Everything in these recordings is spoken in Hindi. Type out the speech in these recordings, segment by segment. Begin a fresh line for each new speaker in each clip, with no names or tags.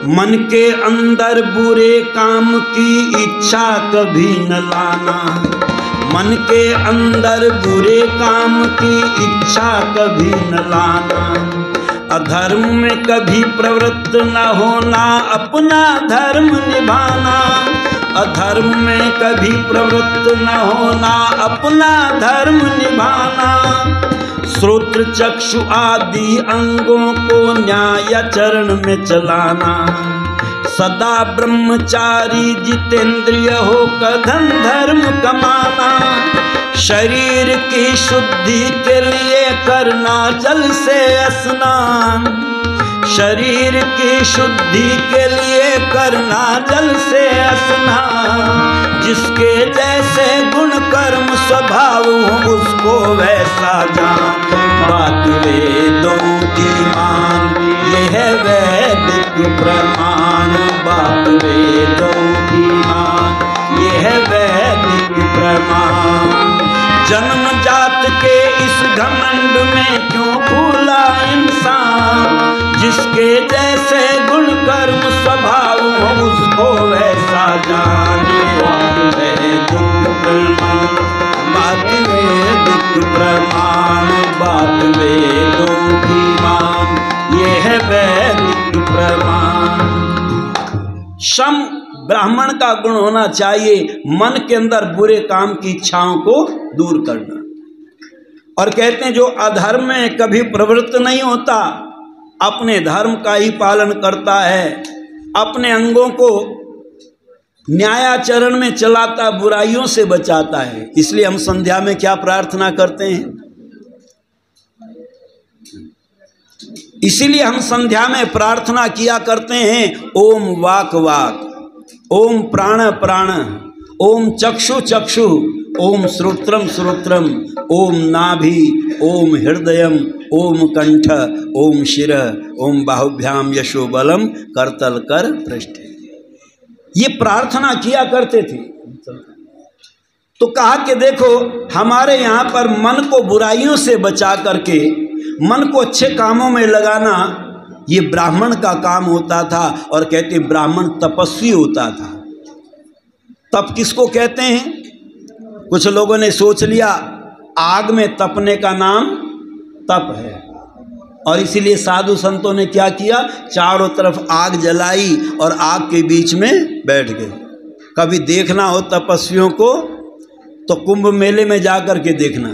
मन के अंदर बुरे काम की इच्छा कभी न लाना, मन के अंदर बुरे काम की इच्छा कभी न लाना। अधर्म में कभी प्रवृत्त न होना, अपना धर्म निभाना। अधर्म में कभी प्रवृत्त न होना, अपना धर्म निभाना। श्रोत्र चक्षु आदि अंगों को न्यायाचरण में चलाना। सदा ब्रह्मचारी जितेंद्रिय होकर धन धर्म कमाना। शरीर की शुद्धि के लिए करना जल से स्नान। शरीर की शुद्धि के लिए करना जल से स्नान। जिसके जैसे गुण कर्म स्वभाव हो उसको वैसा जान। बात वेदों की मान, यह वैदिक प्रमाण। बात वेदों की मान, यह वैदिक प्रमाण। जन्म जात के इस घमंड में क्यों भूला इंसान। जिसके जैसे गुण कर्म स्वभाव हो उसको वैसा जाने। वैदिक प्रमाण, बात वैदिक प्रमाण। बात वेदों की मान, यह वैदिक प्रमाण। सम ब्राह्मण का गुण होना चाहिए, मन के अंदर बुरे काम की इच्छाओं को दूर करना। और कहते हैं जो अधर्म में कभी प्रवृत्त नहीं होता, अपने धर्म का ही पालन करता है, अपने अंगों को न्यायाचरण में चलाता, बुराइयों से बचाता है। इसलिए हम संध्या में क्या प्रार्थना करते हैं? इसीलिए हम संध्या में प्रार्थना किया करते हैं, ओम वाक वाक, ओम प्राण प्राण, ओम चक्षु चक्षु, ओम श्रोत्रम श्रोत्रम, ओम नाभि, ओम हृदयम, ओम कंठ, ओम शिर, ओम बाहुभ्याम यशो बलम करतल कर पृष्ठ। ये प्रार्थना किया करते थे। तो कहा कि देखो हमारे यहाँ पर मन को बुराइयों से बचा करके मन को अच्छे कामों में लगाना ये ब्राह्मण का काम होता था। और कहते ब्राह्मण तपस्वी होता था। तप किसको कहते हैं? कुछ लोगों ने सोच लिया आग में तपने का नाम तप है, और इसीलिए साधु संतों ने क्या किया, चारों तरफ आग जलाई और आग के बीच में बैठ गए। कभी देखना हो तपस्वियों को तो कुंभ मेले में जाकर के देखना,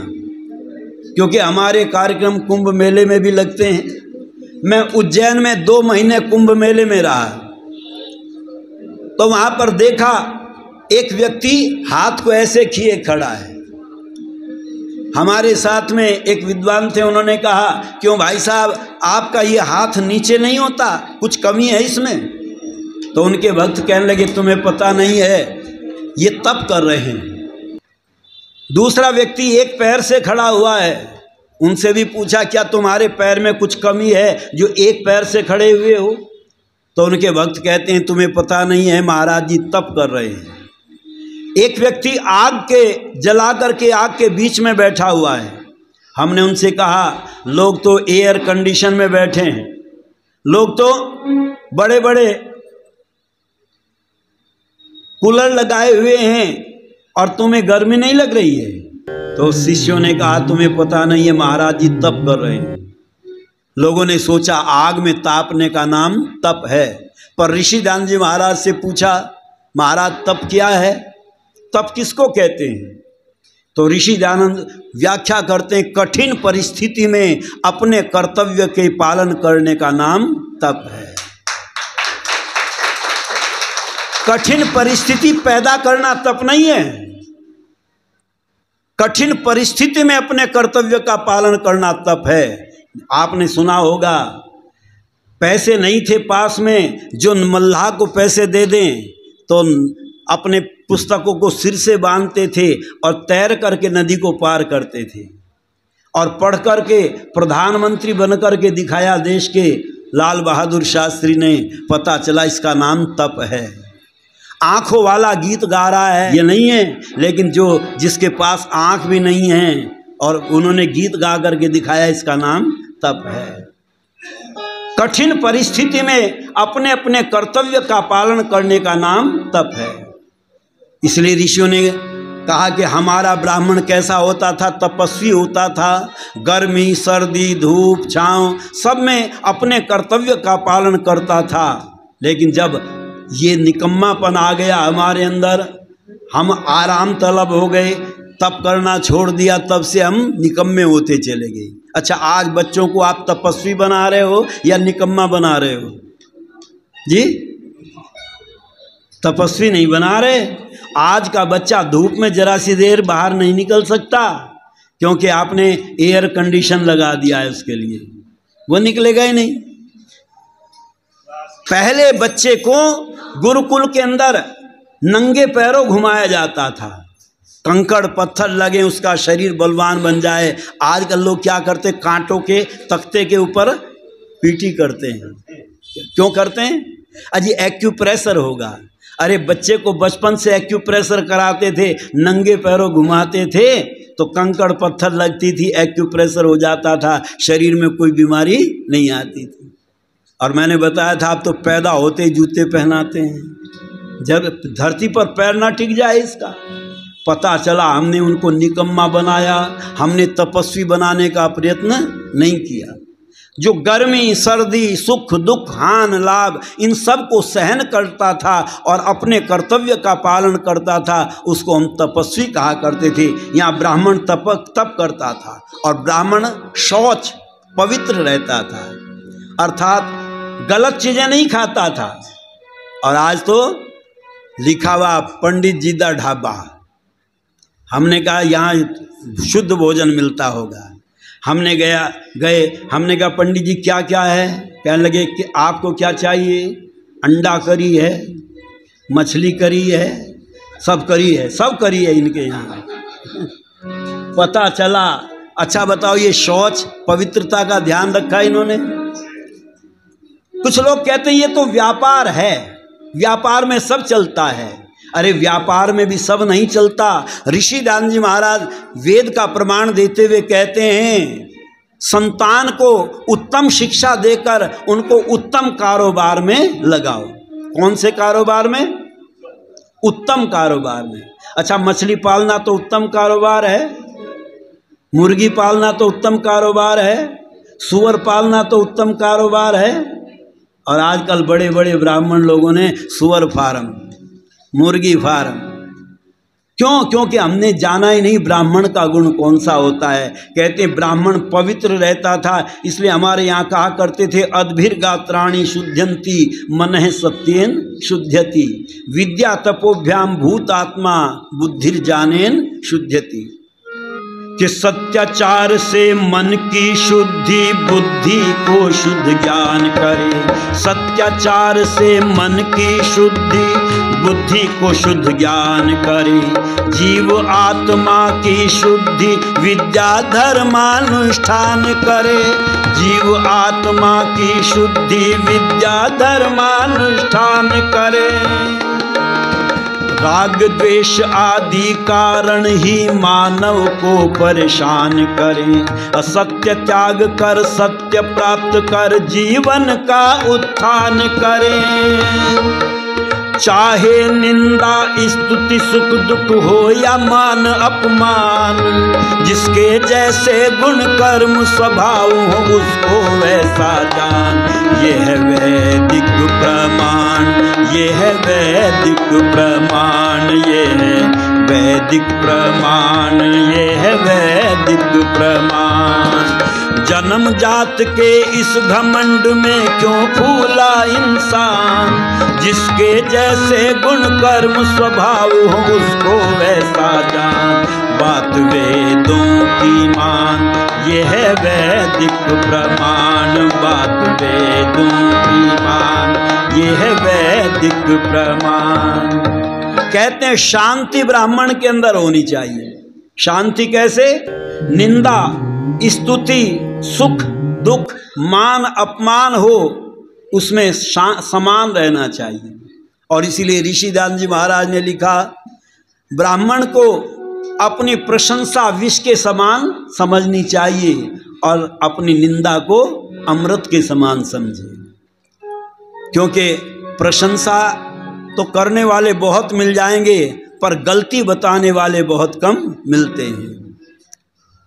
क्योंकि हमारे कार्यक्रम कुंभ मेले में भी लगते हैं। मैं उज्जैन में 2 महीने कुंभ मेले में रहा, तो वहाँ पर देखा एक व्यक्ति हाथ को ऐसे किए खड़ा है। हमारे साथ में एक विद्वान थे, उन्होंने कहा क्यों भाई साहब आपका ये हाथ नीचे नहीं होता, कुछ कमी है इसमें? तो उनके भक्त कहने लगे तुम्हें पता नहीं है, ये तप कर रहे हैं। दूसरा व्यक्ति एक पैर से खड़ा हुआ है, उनसे भी पूछा क्या तुम्हारे पैर में कुछ कमी है जो एक पैर से खड़े हुए हो? तो उनके भक्त कहते हैं तुम्हें पता नहीं है महाराज जी तप कर रहे हैं। एक व्यक्ति आग के जला करके आग के बीच में बैठा हुआ है। हमने उनसे कहा लोग तो एयर कंडीशन में बैठे हैं, लोग तो बड़े बड़े कूलर लगाए हुए हैं और तुम्हें गर्मी नहीं लग रही है? तो शिष्यों ने कहा तुम्हें पता नहीं है महाराज जी तप कर रहे हैं। लोगों ने सोचा आग में तापने का नाम तप है, पर ऋषि दान जी महाराज से पूछा महाराज तप क्या है, तप किसको कहते हैं? तो ऋषि दयानंद व्याख्या करते हैं कठिन परिस्थिति में अपने कर्तव्य के पालन करने का नाम तप है। कठिन परिस्थिति पैदा करना तप नहीं है, कठिन परिस्थिति में अपने कर्तव्य का पालन करना तप है। आपने सुना होगा पैसे नहीं थे पास में, जो मल्लाह को पैसे दे दें तो अपने पुस्तकों को सिर से बांधते थे और तैर करके नदी को पार करते थे, और पढ़ करके प्रधानमंत्री बन करके दिखाया देश के लाल बहादुर शास्त्री ने। पता चला इसका नाम तप है। आंखों वाला गीत गा रहा है ये नहीं है, लेकिन जो जिसके पास आंख भी नहीं है और उन्होंने गीत गा करके दिखाया, इसका नाम तप है। कठिन परिस्थिति में अपने अपने कर्तव्य का पालन करने का नाम तप है। इसलिए ऋषियों ने कहा कि हमारा ब्राह्मण कैसा होता था, तपस्वी होता था। गर्मी सर्दी धूप छांव सब में अपने कर्तव्य का पालन करता था। लेकिन जब ये निकम्मापन आ गया हमारे अंदर, हम आराम तलब हो गए, तप करना छोड़ दिया, तब से हम निकम्मे होते चले गए। अच्छा, आज बच्चों को आप तपस्वी बना रहे हो या निकम्मा बना रहे हो जी? तपस्वी नहीं बना रहे। आज का बच्चा धूप में जरा सी देर बाहर नहीं निकल सकता, क्योंकि आपने एयर कंडीशन लगा दिया है उसके लिए, वो निकलेगा ही नहीं। पहले बच्चे को गुरुकुल के अंदर नंगे पैरों घुमाया जाता था, कंकड़ पत्थर लगे उसका शरीर बलवान बन जाए। आजकल लोग क्या करते, कांटों के तख्ते के ऊपर पीटी करते हैं। क्यों करते हैं? अजी एक्यूप्रेशर होगा। अरे बच्चे को बचपन से एक्यूप्रेशर कराते थे, नंगे पैरों घुमाते थे तो कंकड़ पत्थर लगती थी, एक्यूप्रेशर हो जाता था, शरीर में कोई बीमारी नहीं आती थी। और मैंने बताया था आप तो पैदा होते ही जूते पहनाते हैं, जब धरती पर पैर ना टिक जाए इसका। पता चला हमने उनको निकम्मा बनाया, हमने तपस्वी बनाने का प्रयत्न नहीं किया। जो गर्मी सर्दी सुख दुख हान लाभ इन सब को सहन करता था और अपने कर्तव्य का पालन करता था, उसको हम तपस्वी कहा करते थे। यहाँ ब्राह्मण तप करता था और ब्राह्मण शौच पवित्र रहता था, अर्थात गलत चीज़ें नहीं खाता था। और आज तो लिखा हुआ पंडित जी दा ढाबा, हमने कहा यहाँ शुद्ध भोजन मिलता होगा। हमने हमने कहा पंडित जी क्या क्या है? कहने लगे कि आपको क्या चाहिए? अंडा करी है, मछली करी है, सब करी है इनके यहाँ। पता चला, अच्छा बताओ ये शौच पवित्रता का ध्यान रखा इन्होंने? कुछ लोग कहते हैं ये तो व्यापार है, व्यापार में सब चलता है। अरे व्यापार में भी सब नहीं चलता। ऋषि दान जी महाराज वेद का प्रमाण देते हुए कहते हैं, संतान को उत्तम शिक्षा देकर उनको उत्तम कारोबार में लगाओ। कौन से कारोबार में? उत्तम कारोबार में। अच्छा, मछली पालना तो उत्तम कारोबार है, मुर्गी पालना तो उत्तम कारोबार है, सुअर पालना तो उत्तम कारोबार है। और आजकल बड़े बड़े ब्राह्मण लोगों ने सुअर फार्म, मुर्गी फार्म। क्यों? क्योंकि हमने जाना ही नहीं ब्राह्मण का गुण कौन सा होता है। कहते हैं ब्राह्मण पवित्र रहता था, इसलिए हमारे यहाँ कहा करते थे अद्भिर्गात्राणि शुद्ध्यन्ति मनः सत्येन शुद्ध्यति, विद्या तपोभ्याम भूतात्मा बुद्धिर्जानेन शुद्ध्यति। कि सत्याचार से मन की शुद्धि बुद्धि को शुद्ध ज्ञान करे, सत्याचार से मन की शुद्धि बुद्धि को शुद्ध ज्ञान करे। जीव आत्मा की शुद्धि विद्या धर्मानुष्ठान करे, जीव आत्मा की शुद्धि विद्या धर्मानुष्ठान करे। राग द्वेष आदि कारण ही मानव को परेशान करें, असत्य त्याग कर सत्य प्राप्त कर जीवन का उत्थान करें। चाहे निंदा स्तुति सुख दुख हो या मान अपमान, जिसके जैसे गुण कर्म स्वभाव हो उसको वैसा जान। ये है वैदिक प्रमाण, ये है वैदिक प्रमाण, ये है वैदिक प्रमाण, ये है वैदिक प्रमाण। जन्म जात के इस घमंड में क्यों फूला इंसान, जिसके जैसे गुण कर्म स्वभाव हो उसको वैसा जान। बात वेदों की मान, ये है वैदिक प्रमाण, बात वेदों की मान, ये है वैदिक प्रमाण। कहते हैं शांति ब्राह्मण के अंदर होनी चाहिए। शांति कैसे? निंदा स्तुति सुख दुख मान अपमान हो उसमें समान रहना चाहिए। और इसीलिए ऋषि दान जी महाराज ने लिखा, ब्राह्मण को अपनी प्रशंसा विष के समान समझनी चाहिए और अपनी निंदा को अमृत के समान समझे, क्योंकि प्रशंसा तो करने वाले बहुत मिल जाएंगे पर गलती बताने वाले बहुत कम मिलते हैं।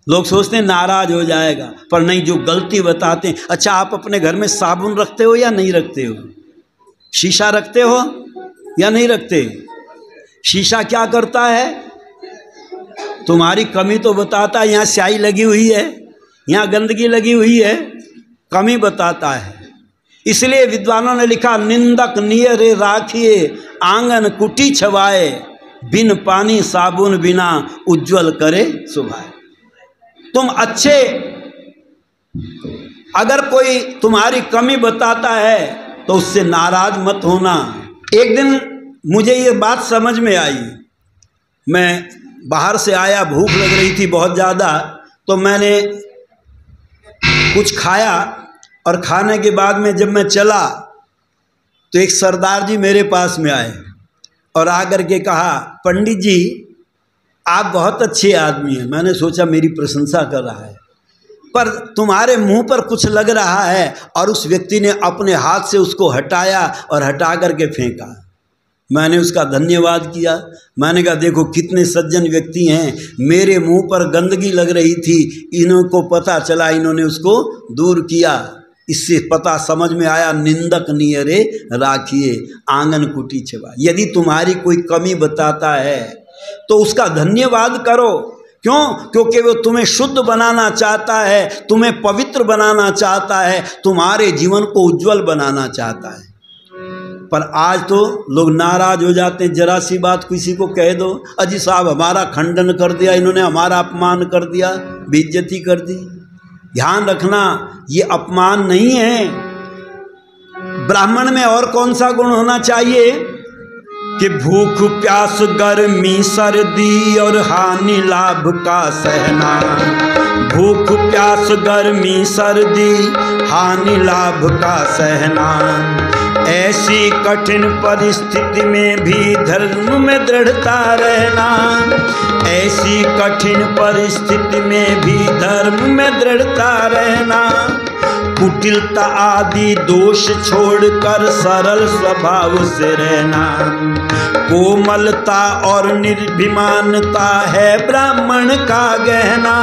लोग सोचते हैं नाराज हो जाएगा, पर नहीं, जो गलती बताते हैं। अच्छा, आप अपने घर में साबुन रखते हो या नहीं रखते हो? शीशा रखते हो या नहीं रखते? शीशा क्या करता है? तुम्हारी कमी तो बताता है, यहाँ स्याही लगी हुई है, यहाँ गंदगी लगी हुई है, कमी बताता है। इसलिए विद्वानों ने लिखा, निंदक नियरे राखिए आंगन कुटी छवाए, बिन पानी साबुन बिना उज्जवल करे सुभाए। तुम अच्छे, अगर कोई तुम्हारी कमी बताता है तो उससे नाराज मत होना। एक दिन मुझे ये बात समझ में आई, मैं बाहर से आया, भूख लग रही थी बहुत ज़्यादा, तो मैंने कुछ खाया और खाने के बाद में जब मैं चला तो एक सरदार जी मेरे पास में आए और आकर के कहा, पंडित जी आप बहुत अच्छे आदमी हैं। मैंने सोचा मेरी प्रशंसा कर रहा है, पर तुम्हारे मुंह पर कुछ लग रहा है। और उस व्यक्ति ने अपने हाथ से उसको हटाया और हटा करके फेंका। मैंने उसका धन्यवाद किया। मैंने कहा देखो कितने सज्जन व्यक्ति हैं, मेरे मुंह पर गंदगी लग रही थी, इनको पता चला, इन्होंने उसको दूर किया। इससे पता समझ में आया, निंदक नियरे राखिए आंगन कुटी छवा। यदि तुम्हारी कोई कमी बताता है तो उसका धन्यवाद करो। क्यों? क्योंकि वो तुम्हें शुद्ध बनाना चाहता है, तुम्हें पवित्र बनाना चाहता है, तुम्हारे जीवन को उज्जवल बनाना चाहता है। पर आज तो लोग नाराज हो जाते हैं, जरा सी बात किसी को कह दो, अजी साहब हमारा खंडन कर दिया, इन्होंने हमारा अपमान कर दिया, बेइज्जती कर दी। ध्यान रखना, ये अपमान नहीं है। ब्राह्मण में और कौन सा गुण होना चाहिए कि भूख प्यास गर्मी सर्दी और हानि लाभ का सहना। भूख प्यास गर्मी सर्दी हानि लाभ का सहना। ऐसी कठिन परिस्थिति में भी धर्म में दृढ़ता रहना। ऐसी कठिन परिस्थिति में भी धर्म में दृढ़ता रहना। कुटिलता आदि दोष छोड़कर सरल स्वभाव से रहना। कोमलता और निर्भिमानता है ब्राह्मण का गहना।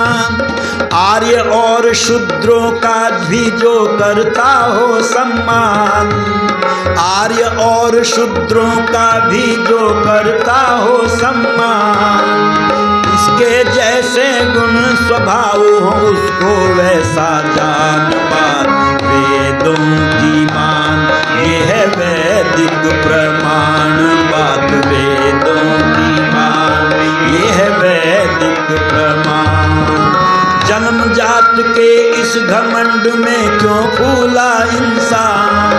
आर्य और शूद्रों का भी जो करता हो सम्मान। आर्य और शूद्रों का भी जो करता हो सम्मान। इसके जैसे गुण स्वभाव हो उसको वैसा जान बात वेदों की मान। ये है वैदिक प्रमाण बात वेदों की मान। ये है वैदिक प्रमाण। जन्मजात के इस घमंड में क्यों फूला इंसान।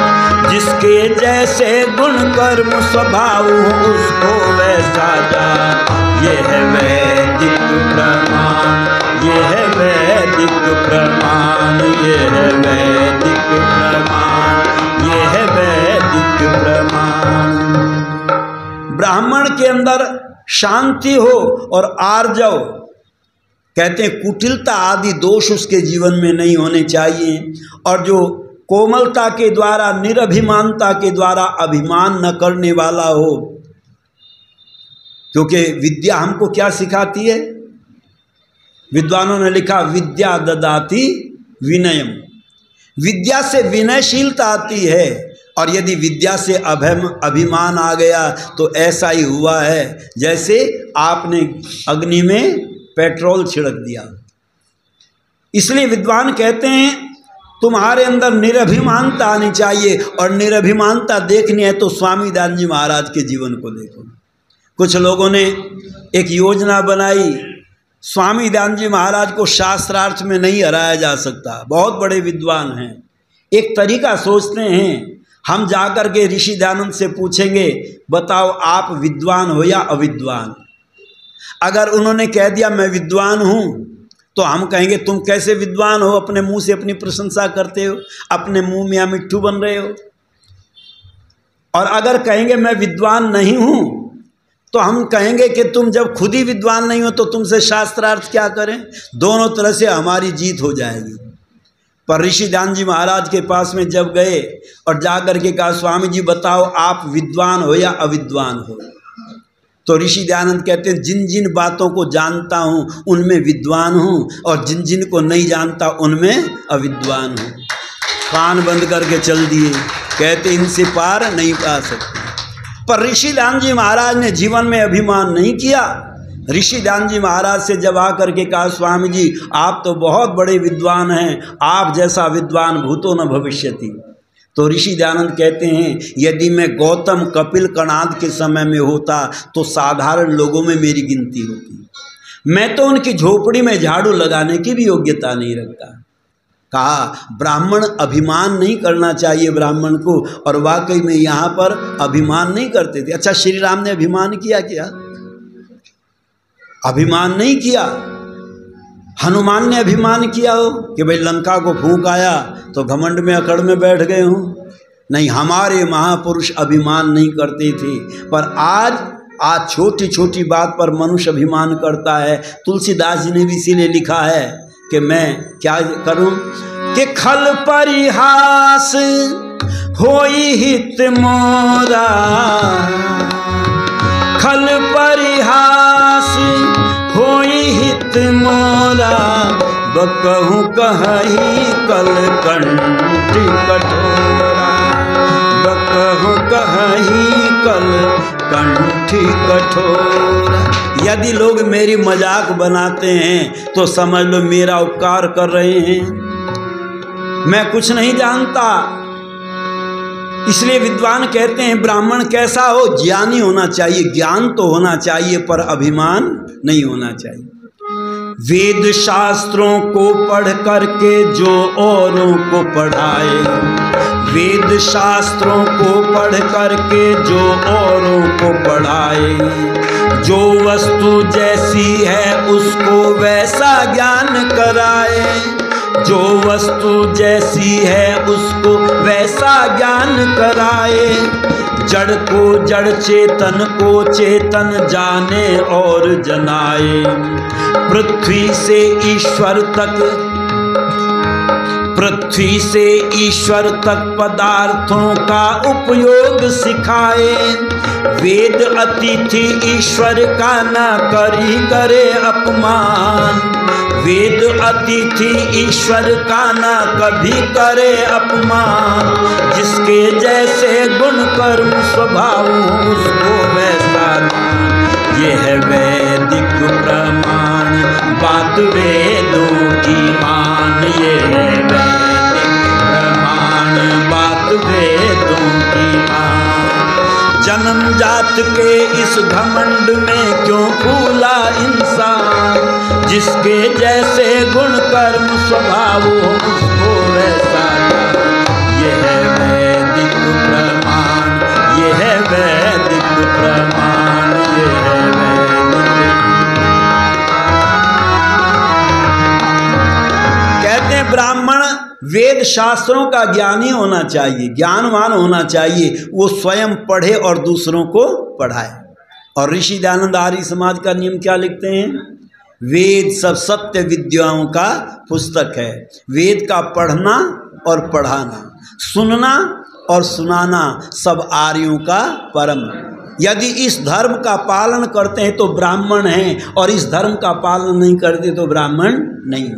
जिसके जैसे गुण कर्म स्वभाव हो उसको वैसा जान। ये है वैदिक प्रमाण। ये है वैदिक प्रमाण। ये है वैदिक प्रमाण। ये है वैदिक प्रमाण। ब्राह्मण के अंदर शांति हो और आर्जव, कहते हैं कुटिलता आदि दोष उसके जीवन में नहीं होने चाहिए। और जो कोमलता के द्वारा, निरभिमानता के द्वारा अभिमान न करने वाला हो। क्योंकि विद्या हमको क्या सिखाती है? विद्वानों ने लिखा, विद्या ददाति विनयम। विद्या से विनयशीलता आती है। और यदि विद्या से अभिमान आ गया तो ऐसा ही हुआ है जैसे आपने अग्नि में पेट्रोल छिड़क दिया। इसलिए विद्वान कहते हैं तुम्हारे अंदर निरभिमानता आनी चाहिए। और निरभिमानता देखनी है तो स्वामी दयानंद जी महाराज के जीवन को देखो। कुछ लोगों ने एक योजना बनाई, स्वामी दयानंद जी महाराज को शास्त्रार्थ में नहीं हराया जा सकता, बहुत बड़े विद्वान हैं। एक तरीका सोचते हैं, हम जाकर के ऋषि दयानंद से पूछेंगे बताओ आप विद्वान हो या अविद्वान। अगर उन्होंने कह दिया मैं विद्वान हूँ तो हम कहेंगे तुम कैसे विद्वान हो, अपने मुंह से अपनी प्रशंसा करते हो, अपने मुंह में मिट्ठू बन रहे हो। और अगर कहेंगे मैं विद्वान नहीं हूँ तो हम कहेंगे कि तुम जब खुद ही विद्वान नहीं हो तो तुमसे शास्त्रार्थ क्या करें। दोनों तरह से हमारी जीत हो जाएगी। पर ऋषि ध्यान जी महाराज के पास में जब गए और जा कर के कहा स्वामी जी बताओ आप विद्वान हो या अविद्वान हो, तो ऋषि दयानंद कहते हैं जिन जिन बातों को जानता हूँ उनमें विद्वान हूँ और जिन जिन को नहीं जानता उनमें अविद्वान हूँ। कान बंद करके चल दिए, कहते इनसे पार नहीं पा सकते। पर ऋषि ध्यान जी महाराज ने जीवन में अभिमान नहीं किया। ऋषि ध्यान जी महाराज से जब आकर के कहा स्वामी जी आप तो बहुत बड़े विद्वान हैं, आप जैसा विद्वान भूतो न भविष्यति। तो ऋषि दयानंद कहते हैं यदि मैं गौतम कपिल कणाद के समय में होता तो साधारण लोगों में मेरी गिनती होती। मैं तो उनकी झोपड़ी में झाड़ू लगाने की भी योग्यता नहीं रखता। कहा ब्राह्मण अभिमान नहीं करना चाहिए ब्राह्मण को, और वाकई में यहाँ पर अभिमान नहीं करते थे। अच्छा श्री राम ने अभिमान किया क्या? अभिमान नहीं किया। हनुमान ने अभिमान किया हो कि भाई लंका को फूंक आया तो घमंड में अकड़ में बैठ गए हों? नहीं, हमारे महापुरुष अभिमान नहीं करते थे। पर आज छोटी छोटी बात पर मनुष्य अभिमान करता है। तुलसीदास जी ने भी इसीलिए लिखा है कि मैं क्या करूं कि खल परिहास होई हित मोरा, खल परिहास होई हित मोरा, बकहु कहि कल कंठ कठोरा, बकहु कहि कल कंठ कठोरा। यदि लोग मेरी मजाक बनाते हैं तो समझ लो मेरा उपकार कर रहे हैं। मैं कुछ नहीं जानता। इसलिए विद्वान कहते हैं ब्राह्मण कैसा हो? ज्ञानी होना चाहिए, ज्ञान तो होना चाहिए पर अभिमान नहीं होना चाहिए। वेद शास्त्रों को पढ़ करके जो औरों को पढ़ाए, वेद शास्त्रों को पढ़ करके जो औरों को पढ़ाए, जो वस्तु जैसी है उसको वैसा ज्ञान कराए, जो वस्तु जैसी है उसको वैसा ज्ञान कराए, जड़ को जड़ चेतन को चेतन जाने और जनाए, पृथ्वी से ईश्वर तक, पृथ्वी से ईश्वर तक पदार्थों का उपयोग सिखाए, वेद अतिथि ईश्वर का न करी करे अपमान, वेद अतिथि ईश्वर का न कभी करे अपमान, जिसके जैसे गुण कर्म स्वभाव उसको वैसा दान, ये है वैदिक प्रमाण बात वेदों की मान, ये है वैदिक प्रमाण बात वेदों की मान। जन्म जात के इस घमंड में क्यों फूला इंसान, जिसके जैसे गुण कर्म स्वभाव उसको वैसा दान, ये है वैदिक प्रमाण, ये है वैदिक प्रमाण, ये है वैदिक। कहते हैं ब्राह्मण वेद शास्त्रों का ज्ञानी होना चाहिए, ज्ञानवान होना चाहिए, वो स्वयं पढ़े और दूसरों को पढ़ाए। और ऋषि दयानंद आर्य समाज का नियम क्या लिखते हैं? वेद सब सत्य विद्याओं का पुस्तक है। वेद का पढ़ना और पढ़ाना, सुनना और सुनाना सब आर्यों का परम। यदि इस धर्म का पालन करते हैं तो ब्राह्मण हैं, और इस धर्म का पालन नहीं करते तो ब्राह्मण नहीं।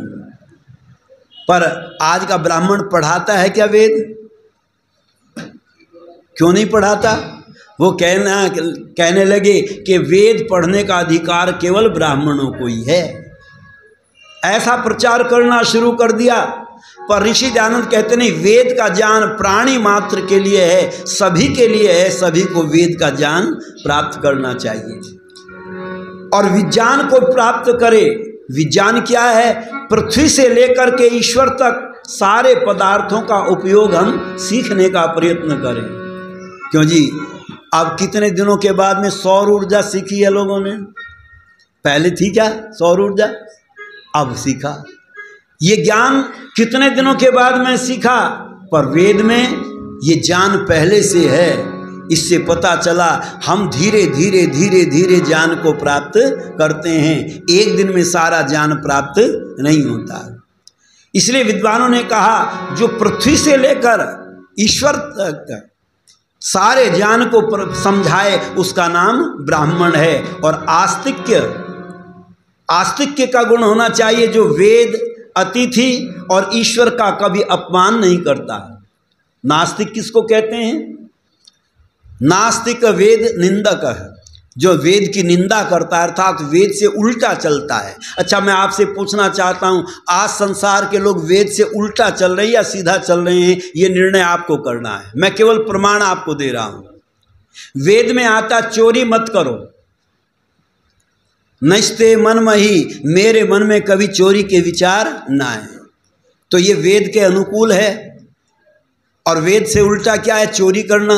पर आज का ब्राह्मण पढ़ाता है क्या वेद? क्यों नहीं पढ़ाता? वो कहने लगे कि वेद पढ़ने का अधिकार केवल ब्राह्मणों को ही है, ऐसा प्रचार करना शुरू कर दिया। पर ऋषि दयानंद कहते नहीं, वेद का ज्ञान प्राणी मात्र के लिए है, सभी के लिए है, सभी को वेद का ज्ञान प्राप्त करना चाहिए। और विज्ञान को प्राप्त करे। विज्ञान क्या है? पृथ्वी से लेकर के ईश्वर तक सारे पदार्थों का उपयोग हम सीखने का प्रयत्न करें। क्यों जी? अब कितने दिनों के बाद में सौर ऊर्जा सीखी है लोगों ने। पहले थी क्या सौर ऊर्जा? अब सीखा। ये ज्ञान कितने दिनों के बाद में सीखा? पर वेद में ये ज्ञान पहले से है। इससे पता चला हम धीरे धीरे धीरे धीरे ज्ञान को प्राप्त करते हैं, एक दिन में सारा ज्ञान प्राप्त नहीं होता। इसलिए विद्वानों ने कहा जो पृथ्वी से लेकर ईश्वर तक सारे ज्ञान को समझाए उसका नाम ब्राह्मण है। और आस्तिक्य का गुण होना चाहिए जो वेद, अतिथि और ईश्वर का कभी अपमान नहीं करता। नास्तिक किसको कहते हैं? नास्तिक वेद निंदक है, जो वेद की निंदा करता है अर्थात वेद से उल्टा चलता है। अच्छा, मैं आपसे पूछना चाहता हूं, आज संसार के लोग वेद से उल्टा चल रहे हैं या सीधा चल रहे हैं, ये निर्णय आपको करना है। मैं केवल प्रमाण आपको दे रहा हूं। वेद में आता चोरी मत करो, नचते मन मही, मेरे मन में कभी चोरी के विचार ना आए, तो ये वेद के अनुकूल है। और वेद से उल्टा क्या है? चोरी करना।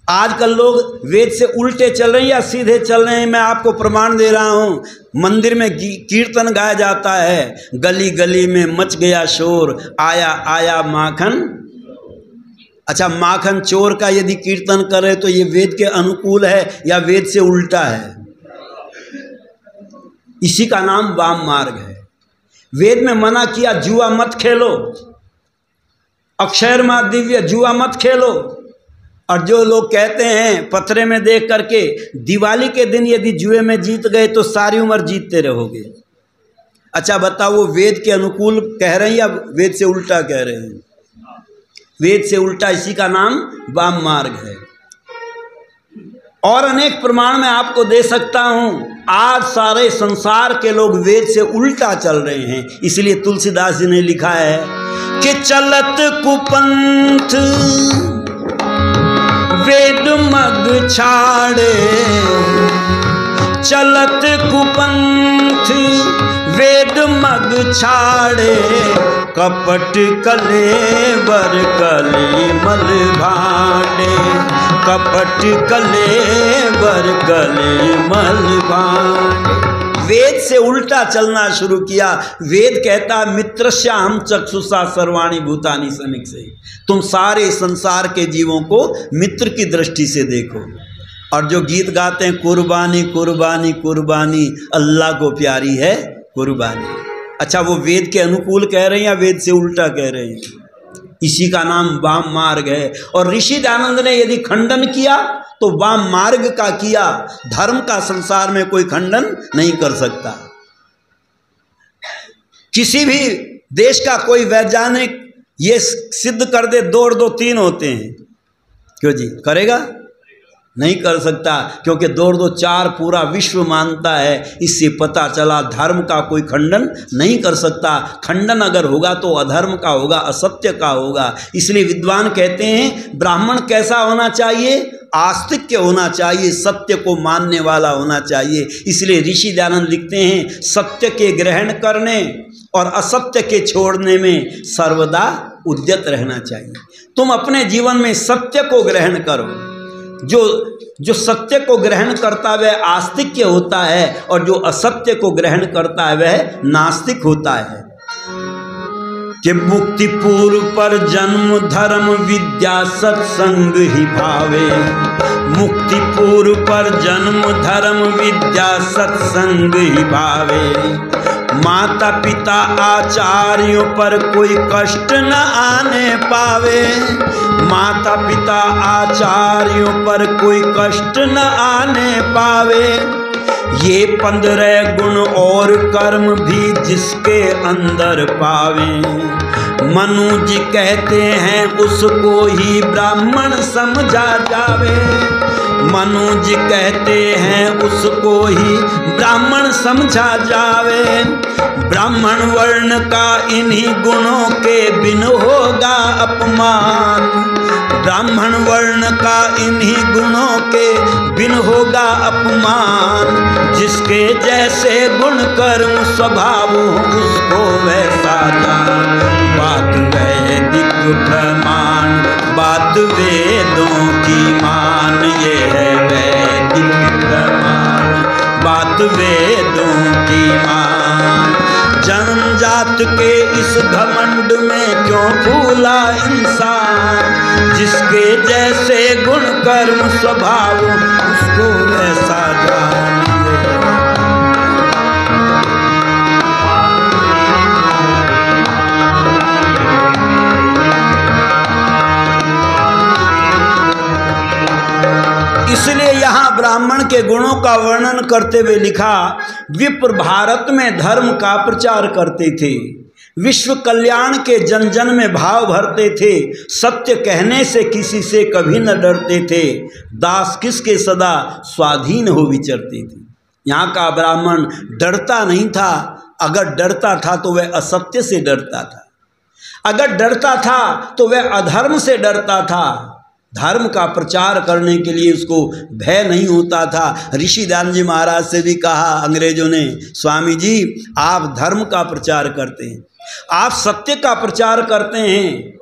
आजकल लोग वेद से उल्टे चल रहे हैं या सीधे चल रहे हैं, मैं आपको प्रमाण दे रहा हूं। मंदिर में कीर्तन गाया जाता है, गली गली में मच गया शोर, आया आया माखन। अच्छा, माखन चोर का यदि कीर्तन करे तो ये वेद के अनुकूल है या वेद से उल्टा है? इसी का नाम वाम मार्ग है। वेद में मना किया जुआ मत खेलो, अक्षरमा दिव्य, जुआ मत खेलो। और जो लोग कहते हैं पत्रे में देख करके दिवाली के दिन यदि जुए में जीत गए तो सारी उम्र जीतते रहोगे। अच्छा बताओ, वो वेद के अनुकूल कह रहे हैं या वेद से उल्टा कह रहे हैं? वेद से उल्टा, इसी का नाम वाम मार्ग है। और अनेक प्रमाण मैं आपको दे सकता हूं। आज सारे संसार के लोग वेद से उल्टा चल रहे हैं। इसलिए तुलसीदास जी ने लिखा है कि चलत कुपंथ वेद मग छाड़े, चलत कुपंथ वेद मग छाड़े, कपट कलेवर कलिमल भाड़े, कपट कलेवर कलिमल भाड़े। वेद से उल्टा चलना शुरू किया। वेद कहता मित्रस्या हम चक्षुषा सर्वाणि भूतानि समीक्षे, तुम सारे संसार के जीवों को मित्र की दृष्टि से देखो। और जो गीत गाते हैं कुर्बानी कुर्बानी कुर्बानी, अल्लाह को प्यारी है कुर्बानी। अच्छा, वो वेद के अनुकूल कह रहे हैं या वेद से उल्टा कह रहे हैं? इसी का नाम वाम मार्ग है। और ऋषि दयानंद ने यदि खंडन किया तो वाम मार्ग का किया। धर्म का संसार में कोई खंडन नहीं कर सकता। किसी भी देश का कोई वैज्ञानिक ये सिद्ध कर दे 2 और 2 3 होते हैं, क्यों जी करेगा? नहीं कर सकता, क्योंकि 2 और 2 4 पूरा विश्व मानता है। इससे पता चला धर्म का कोई खंडन नहीं कर सकता। खंडन अगर होगा तो अधर्म का होगा, असत्य का होगा। इसलिए विद्वान कहते हैं ब्राह्मण कैसा होना चाहिए? आस्तिक्य होना चाहिए, सत्य को मानने वाला होना चाहिए। इसलिए ऋषि दयानंद लिखते हैं सत्य के ग्रहण करने और असत्य के छोड़ने में सर्वदा उद्यत रहना चाहिए। तुम अपने जीवन में सत्य को ग्रहण करो। जो सत्य को ग्रहण करता है वह आस्तिक्य होता है, और जो असत्य को ग्रहण करता है वह नास्तिक होता है। कि मुक्ति पूर्व पर जन्म धर्म विद्या सत्संग ही भावे, मुक्ति पूर्व पर जन्म धर्म विद्या सत्संग ही भावे। माता पिता आचार्यों पर कोई कष्ट न आने पावे, माता पिता आचार्यों पर कोई कष्ट न आने पावे। ये 15 गुण और कर्म भी जिसके अंदर पावे, मनुज कहते हैं उसको ही ब्राह्मण समझा जावे, मनुज कहते हैं उसको ही ब्राह्मण समझा जावे। ब्राह्मण वर्ण का इन्हीं गुणों के बिन होगा अपमान, ब्राह्मण वर्ण का इन्हीं गुणों के बिन होगा अपमान। जिसके जैसे गुण कर्म स्वभाव उसको वैसा जान, बात वैदिक प्रमाण बात वेदों की मान, ये है वैदिक प्रमाण बात वेदों की मान। जन्मजात के इस घमंड में क्यों फूला इंसान, जिसके जैसे गुण कर्म स्वभाव उसको वैसा जानिए। इसलिए यहाँ ब्राह्मण के गुणों का वर्णन करते हुए लिखा, विप्र भारत में धर्म का प्रचार करते थे, विश्व कल्याण के जन जन में भाव भरते थे, सत्य कहने से किसी से कभी न डरते थे, दास किसके सदा स्वाधीन हो विचरते थे। यहाँ का ब्राह्मण डरता नहीं था, अगर डरता था तो वह असत्य से डरता था, अगर डरता था तो वह अधर्म से डरता था। धर्म का प्रचार करने के लिए उसको भय नहीं होता था। ऋषि दयानंद जी महाराज से भी कहा अंग्रेजों ने, स्वामी जी आप धर्म का प्रचार करते हैं, आप सत्य का प्रचार करते हैं,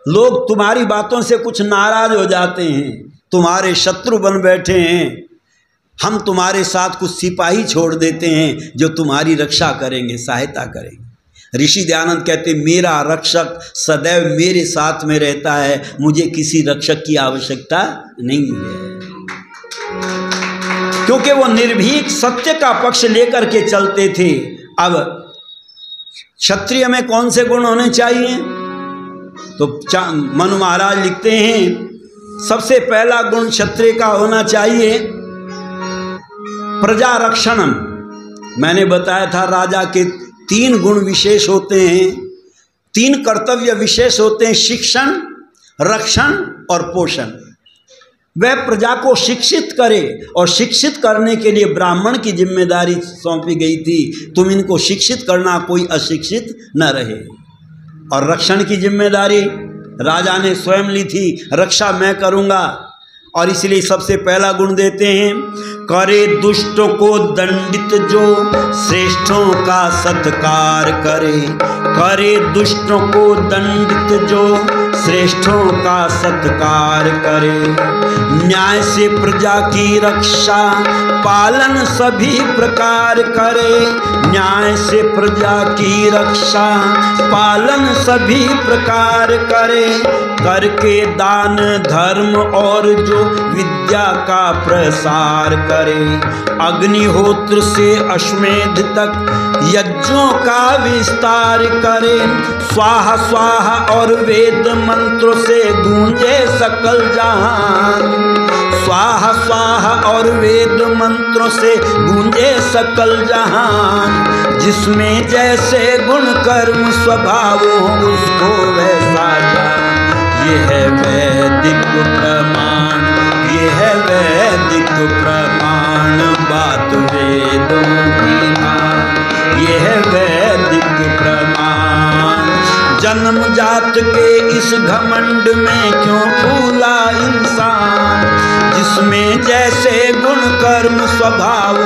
लोग तुम्हारी बातों से कुछ नाराज हो जाते हैं, तुम्हारे शत्रु बन बैठे हैं, हम तुम्हारे साथ कुछ सिपाही छोड़ देते हैं जो तुम्हारी रक्षा करेंगे, सहायता करेंगे। ऋषि दयानंद कहते, मेरा रक्षक सदैव मेरे साथ में रहता है, मुझे किसी रक्षक की आवश्यकता नहीं है, क्योंकि वो निर्भीक सत्य का पक्ष लेकर के चलते थे। अब क्षत्रिय में कौन से गुण होने चाहिए? तो मनु महाराज लिखते हैं, सबसे पहला गुण क्षत्रिय का होना चाहिए प्रजा रक्षणम। मैंने बताया था राजा के 3 गुण विशेष होते हैं, 3 कर्तव्य विशेष होते हैं, शिक्षण, रक्षण और पोषण। वह प्रजा को शिक्षित करे, और शिक्षित करने के लिए ब्राह्मण की जिम्मेदारी सौंपी गई थी, तुम इनको शिक्षित करना, कोई अशिक्षित न रहे। और रक्षण की जिम्मेदारी राजा ने स्वयं ली थी, रक्षा मैं करूँगा। और इसलिए सबसे पहला गुण देते हैं, करे दुष्टों को दंडित जो श्रेष्ठों का सत्कार करे, करे दुष्टों को दंडित जो श्रेष्ठों का सत्कार करे, न्याय से प्रजा की रक्षा पालन सभी प्रकार करे, न्याय से प्रजा की रक्षा पालन सभी प्रकार करे, करके दान धर्म और जो विद्या का प्रसार करे, अग्निहोत्र से अश्वमेध तक यज्ञों का विस्तार करे, स्वाहा स्वाहा और वेद मंत्रों से गूंजे सकल जहान, स्वाहा स्वाहा और वेद मंत्रों से गूंजे सकल जहान, जिसमें जैसे गुण कर्म स्वभाव हो उसको वैसा जान। ये है वैदिक प्रमाण, ये है वैदिक प्रमाण, बात वेदों की मान, ये है वैदिक प्रमाण। जन्म जात के इस घमंड में क्यों फूला इंसान, जिसमें जैसे गुण कर्म स्वभाव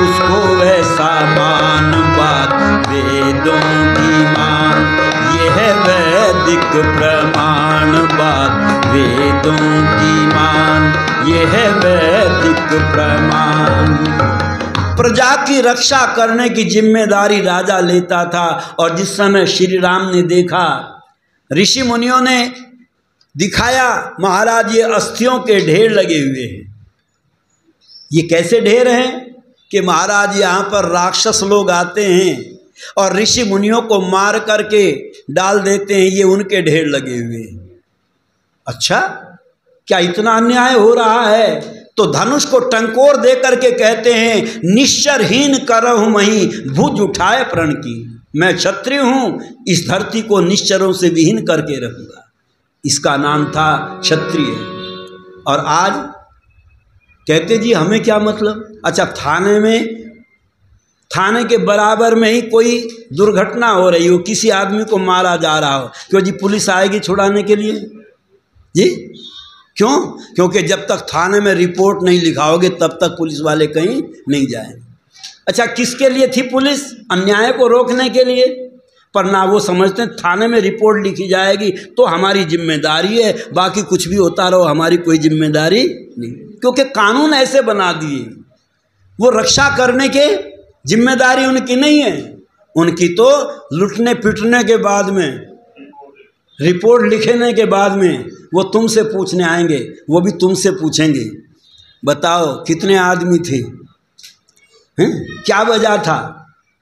उसको वैसा मान, बात वेदों की मान, ये है वैदिक प्रमाण, बात वेदों की मान, ये है वैदिक प्रमाण। प्रजा की रक्षा करने की जिम्मेदारी राजा लेता था। और जिस समय श्री राम ने देखा, ऋषि मुनियों ने दिखाया, महाराज ये अस्थियों के ढेर लगे हुए हैं। ये कैसे ढेर हैं कि महाराज यहाँ पर राक्षस लोग आते हैं और ऋषि मुनियों को मार करके डाल देते हैं, ये उनके ढेर लगे हुए हैं। अच्छा, क्या इतना अन्याय हो रहा है? तो धनुष को टंकोर दे करके कहते हैं, निश्चरहीन करहु मही भुज उठाए प्रण की। मैं क्षत्रिय हूँ, इस धरती को निश्चरों से विहीन करके रहूँगा। इसका नाम था क्षत्रिय। और आज कहते जी हमें क्या मतलब? अच्छा, थाने के बराबर में ही कोई दुर्घटना हो रही हो, किसी आदमी को मारा जा रहा हो, क्यों जी पुलिस आएगी छुड़ाने के लिए? जी क्यों? क्योंकि जब तक थाने में रिपोर्ट नहीं लिखाओगे तब तक पुलिस वाले कहीं नहीं जाएंगे। अच्छा, किसके लिए थी पुलिस? अन्याय को रोकने के लिए। पर ना वो समझते हैं थाने में रिपोर्ट लिखी जाएगी तो हमारी जिम्मेदारी है, बाकी कुछ भी होता रहो हमारी कोई जिम्मेदारी नहीं, क्योंकि कानून ऐसे बना दिए। वो रक्षा करने के जिम्मेदारी उनकी नहीं है, उनकी तो लुटने पिटने के बाद में, रिपोर्ट लिखने के बाद में वो तुमसे पूछने आएंगे, वो भी तुमसे पूछेंगे बताओ कितने आदमी थे, हैं क्या वजह था।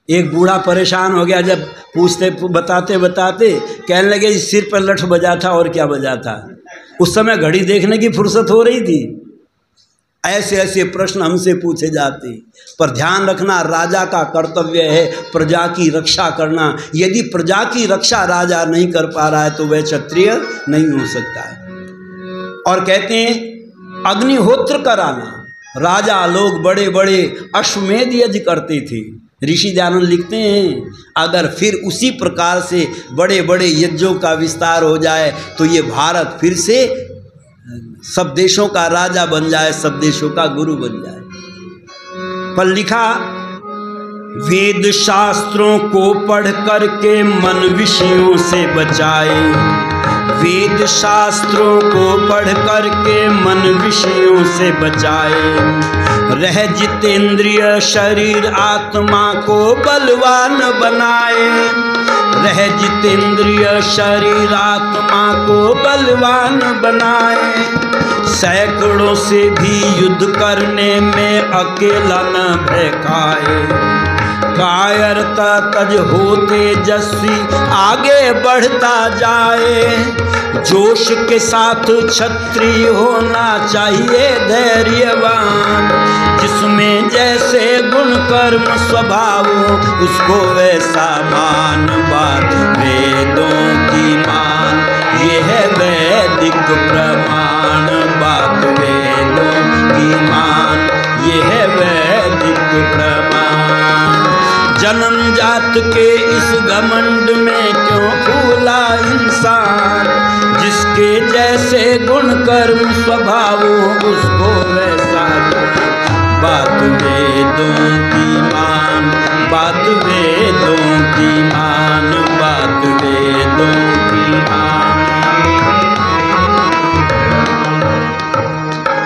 एक बूढ़ा परेशान हो गया, जब पूछते बताते बताते कहने लगे सिर पर लठ बजा था और क्या बजा था। उस समय घड़ी देखने की फुर्सत हो रही थी। ऐसे ऐसे प्रश्न हमसे पूछे जाते। पर ध्यान रखना, राजा का कर्तव्य है प्रजा की रक्षा करना। यदि प्रजा की रक्षा राजा नहीं कर पा रहा है तो वह क्षत्रिय नहीं हो सकता है। और कहते हैं अग्निहोत्र कराना। राजा लोग बड़े बड़े अश्वमेध यज्ञ करते थे। ऋषि दयानंद लिखते हैं अगर फिर उसी प्रकार से बड़े बड़े यज्ञों का विस्तार हो जाए तो ये भारत फिर से सब देशों का राजा बन जाए, सब देशों का गुरु बन जाए। पर लिखा वेद शास्त्रों को पढ़ करके मन विषयों से बचाए। वेद शास्त्रों को पढ़ करके मन विषयों से बचाए। रह जितेंद्रिय शरीर आत्मा को बलवान बनाए। रह जितेंद्रिय शरीर आत्मा को बलवान बनाए। सैकड़ों से भी युद्ध करने में अकेला न भय खाए। कायरता तज हो तेजस्वी आगे बढ़ता जाए। जोश के साथ क्षत्रिय होना चाहिए धैर्यवान। जिसमें जैसे गुण कर्म स्वभाव उसको वैसा मान। बात वेदों की मान ये है वैदिक प्रमाण। बात वेदों की मान ये है वैदिक प्रमाण। जन्म जात के इस घमंड में क्यों फूला इंसान। जिसके जैसे गुण कर्म स्वभाव उसको वैसा बात वेदों की मान। बात वेदों की मान। बात वेदों की मान।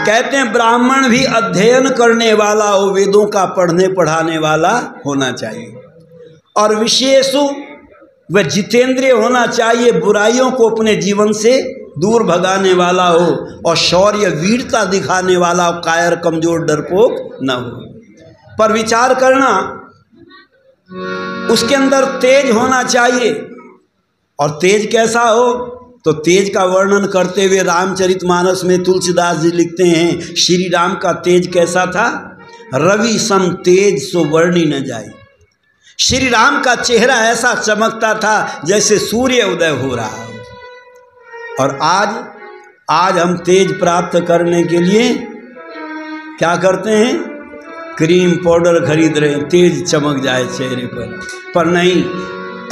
कहते हैं ब्राह्मण भी अध्ययन करने वाला और वेदों का पढ़ने पढ़ाने वाला होना चाहिए। और विशेषु वह जितेंद्रिय होना चाहिए, बुराइयों को अपने जीवन से दूर भगाने वाला हो और शौर्य वीरता दिखाने वाला हो, कायर कमजोर डरपोक न हो। पर विचार करना उसके अंदर तेज होना चाहिए। और तेज कैसा हो तो तेज का वर्णन करते हुए रामचरितमानस में तुलसीदास जी लिखते हैं श्री राम का तेज कैसा था। रवि सम तेज सो वर्णी न जाए। श्री राम का चेहरा ऐसा चमकता था जैसे सूर्य उदय हो रहा हो। और आज हम तेज प्राप्त करने के लिए क्या करते हैं, क्रीम पाउडर खरीद रहे हैं तेज चमक जाए चेहरे पर नहीं,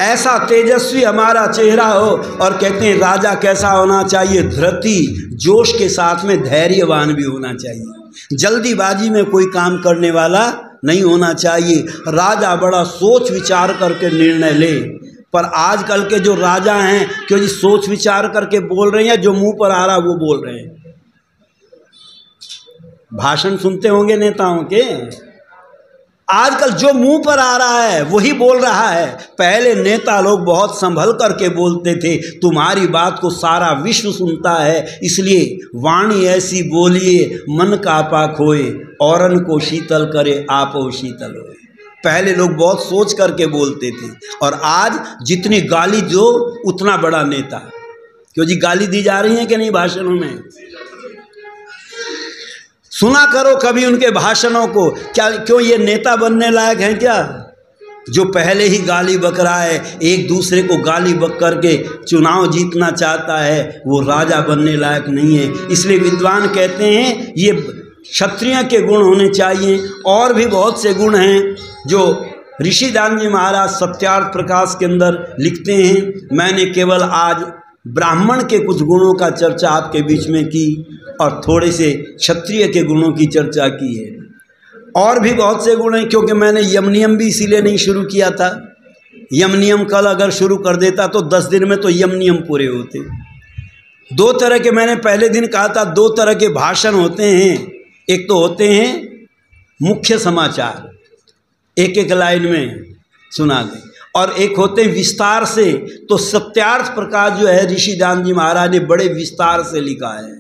ऐसा तेजस्वी हमारा चेहरा हो। और कहते हैं राजा कैसा होना चाहिए, धृति जोश के साथ में धैर्यवान भी होना चाहिए। जल्दीबाजी में कोई काम करने वाला नहीं होना चाहिए। राजा बड़ा सोच विचार करके निर्णय ले। पर आजकल के जो राजा हैं क्यों जी सोच विचार करके बोल रहे हैं, जो मुंह पर आ रहा वो बोल रहे हैं। भाषण सुनते होंगे नेताओं के, आजकल जो मुंह पर आ रहा है वही बोल रहा है। पहले नेता लोग बहुत संभल करके बोलते थे, तुम्हारी बात को सारा विश्व सुनता है, इसलिए वाणी ऐसी बोलिए मन कापा खोए, औरन को शीतल करे आपो शीतल होए। पहले लोग बहुत सोच करके बोलते थे। और आज जितनी गाली दो उतना बड़ा नेता। क्यों जी गाली दी जा रही है कि नहीं भाषणों में, सुना करो कभी उनके भाषणों को। क्या क्यों ये नेता बनने लायक हैं क्या, जो पहले ही गाली बक रहा है, एक दूसरे को गाली बक करके चुनाव जीतना चाहता है, वो राजा बनने लायक नहीं है। इसलिए विद्वान कहते हैं ये क्षत्रिय के गुण होने चाहिए। और भी बहुत से गुण हैं जो ऋषि दयानंद जी महाराज सत्यार्थ प्रकाश के अंदर लिखते हैं। मैंने केवल आज ब्राह्मण के कुछ गुणों का चर्चा आपके बीच में की और थोड़े से क्षत्रिय के गुणों की चर्चा की है। और भी बहुत से गुण हैं, क्योंकि मैंने यम नियम भी इसीलिए नहीं शुरू किया था। यम नियम कल अगर शुरू कर देता तो 10 दिन में तो यम नियम पूरे होते। 2 तरह के, मैंने पहले दिन कहा था 2 तरह के भाषण होते हैं। एक तो होते हैं मुख्य समाचार, एक एक लाइन में सुना दें, और एक होते हैं विस्तार से। तो सत्यार्थ प्रकाश जो है ऋषिदान जी महाराज ने बड़े विस्तार से लिखा है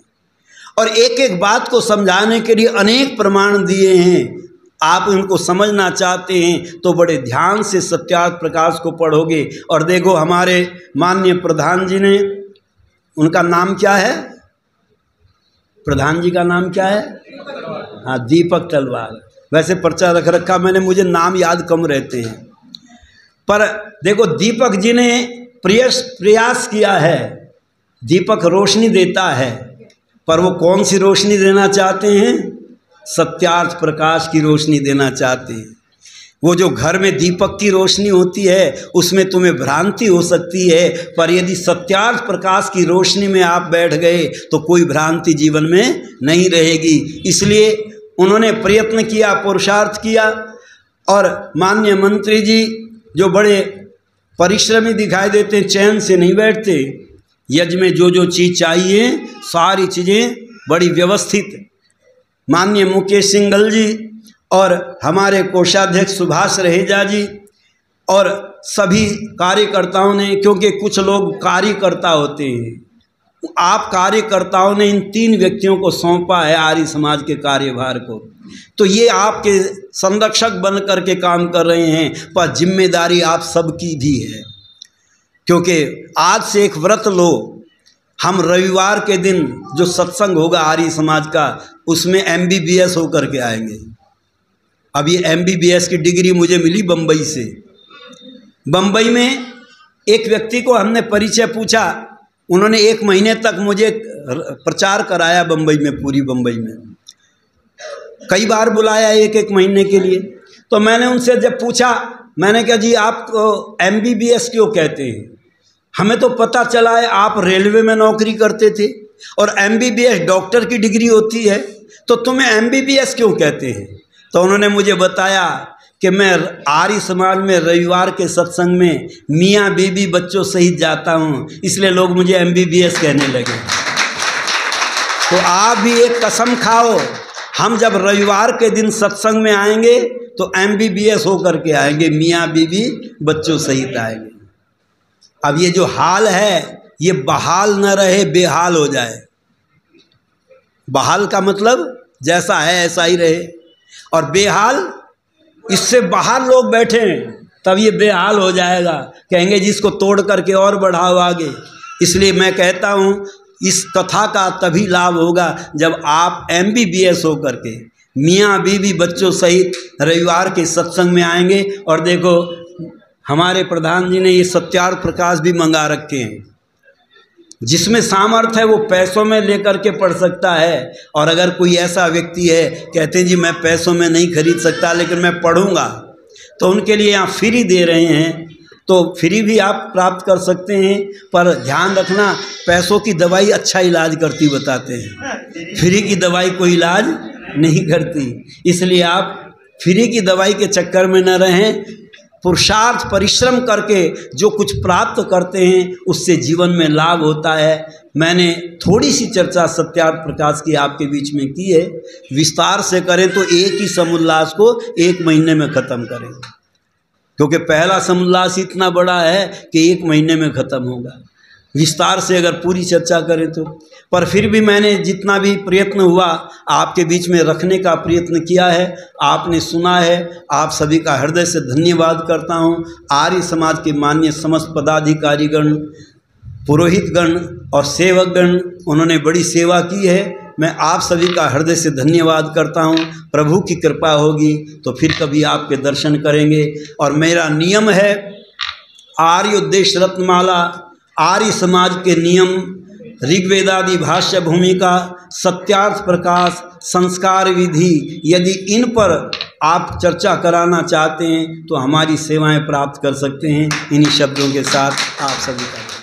और एक एक बात को समझाने के लिए अनेक प्रमाण दिए हैं। आप इनको समझना चाहते हैं तो बड़े ध्यान से सत्यार्थ प्रकाश को पढ़ोगे। और देखो हमारे माननीय प्रधान जी ने, उनका नाम क्या है, प्रधान जी का नाम क्या है? हाँ, दीपक तलवार। वैसे पर्चा रख रखा मैंने, मुझे नाम याद कम रहते हैं, पर देखो दीपक जी ने प्रयास किया है। दीपक रोशनी देता है, पर वो कौन सी रोशनी देना चाहते हैं? सत्यार्थ प्रकाश की रोशनी देना चाहते हैं। वो जो घर में दीपक की रोशनी होती है उसमें तुम्हें भ्रांति हो सकती है, पर यदि सत्यार्थ प्रकाश की रोशनी में आप बैठ गए तो कोई भ्रांति जीवन में नहीं रहेगी। इसलिए उन्होंने प्रयत्न किया, पुरुषार्थ किया। और माननीय मंत्री जी जो बड़े परिश्रमी दिखाई देते हैं, चैन से नहीं बैठते। यज्ञ में जो जो चीज़ चाहिए सारी चीज़ें बड़ी व्यवस्थित। माननीय मुकेश सिंघल जी और हमारे कोषाध्यक्ष सुभाष रहेजा जी और सभी कार्यकर्ताओं ने, क्योंकि कुछ लोग कार्यकर्ता होते हैं, आप कार्यकर्ताओं ने इन 3 व्यक्तियों को सौंपा है आर्य समाज के कार्यभार को। तो ये आपके संरक्षक बन करके काम कर रहे हैं, पर जिम्मेदारी आप सबकी भी है। क्योंकि आज से एक व्रत लो, हम रविवार के दिन जो सत्संग होगा आर्य समाज का, उसमें MBBS होकर के आएंगे। अब ये MBBS की डिग्री मुझे मिली बम्बई से। बम्बई में एक व्यक्ति को हमने परिचय पूछा, उन्होंने 1 महीने तक मुझे प्रचार कराया बम्बई में, पूरी बम्बई में कई बार बुलाया 1-1 महीने के लिए। तो मैंने उनसे जब पूछा, मैंने कहा जी आप MBBS क्यों कहते हैं? हमें तो पता चला है आप रेलवे में नौकरी करते थे और MBBS डॉक्टर की डिग्री होती है, तो तुम्हें MBBS क्यों कहते हैं? तो उन्होंने मुझे बताया कि मैं आर्य समाज में रविवार के सत्संग में मियाँ बीबी बच्चों सहित जाता हूँ, इसलिए लोग मुझे MBBS कहने लगे। तो आप भी एक कसम खाओ, हम जब रविवार के दिन सत्संग में आएंगे तो MBBS होकर के आएंगे, मियाँ बीबी बच्चों सहित आएंगे। अब ये जो हाल है ये बहाल न रहे, बेहाल हो जाए। बहाल का मतलब जैसा है ऐसा ही रहे, और बेहाल इससे बाहर लोग बैठे हैं तब ये बेहाल हो जाएगा, कहेंगे जिसको तोड़ करके और बढ़ाओ आगे। इसलिए मैं कहता हूँ इस कथा का तभी लाभ होगा जब आप MBBS होकर के मियाँ बीवी बच्चों सहित रविवार के सत्संग में आएंगे। और देखो हमारे प्रधान जी ने ये सत्यार्थ प्रकाश भी मंगा रखे हैं, जिसमें सामर्थ्य है वो पैसों में लेकर के पढ़ सकता है। और अगर कोई ऐसा व्यक्ति है कहते हैं जी मैं पैसों में नहीं खरीद सकता लेकिन मैं पढ़ूंगा, तो उनके लिए यहाँ फ्री दे रहे हैं, तो फ्री भी आप प्राप्त कर सकते हैं। पर ध्यान रखना, पैसों की दवाई अच्छा इलाज करती बताते हैं, फ्री की दवाई कोई इलाज नहीं करती। इसलिए आप फ्री की दवाई के चक्कर में न रहें, पुरुषार्थ परिश्रम करके जो कुछ प्राप्त करते हैं उससे जीवन में लाभ होता है। मैंने थोड़ी सी चर्चा सत्यार्थ प्रकाश की आपके बीच में की है, विस्तार से करें तो एक ही समुल्लास को 1 महीने में ख़त्म करें, क्योंकि पहला समुल्लास इतना बड़ा है कि 1 महीने में ख़त्म होगा। विस्तार से अगर पूरी चर्चा करें तो, पर फिर भी मैंने जितना भी प्रयत्न हुआ आपके बीच में रखने का प्रयत्न किया है, आपने सुना है। आप सभी का हृदय से धन्यवाद करता हूँ। आर्य समाज के माननीय समस्त पदाधिकारीगण, पुरोहितगण और सेवकगण, उन्होंने बड़ी सेवा की है। मैं आप सभी का हृदय से धन्यवाद करता हूँ। प्रभु की कृपा होगी तो फिर कभी आपके दर्शन करेंगे। और मेरा नियम है, आर्य उद्देश्य रत्नमाला, आर्य समाज के नियम, ऋग्वेदादि भाष्य भूमिका, सत्यार्थ प्रकाश, संस्कार विधि, यदि इन पर आप चर्चा कराना चाहते हैं तो हमारी सेवाएं प्राप्त कर सकते हैं। इन्हीं शब्दों के साथ आप सभी का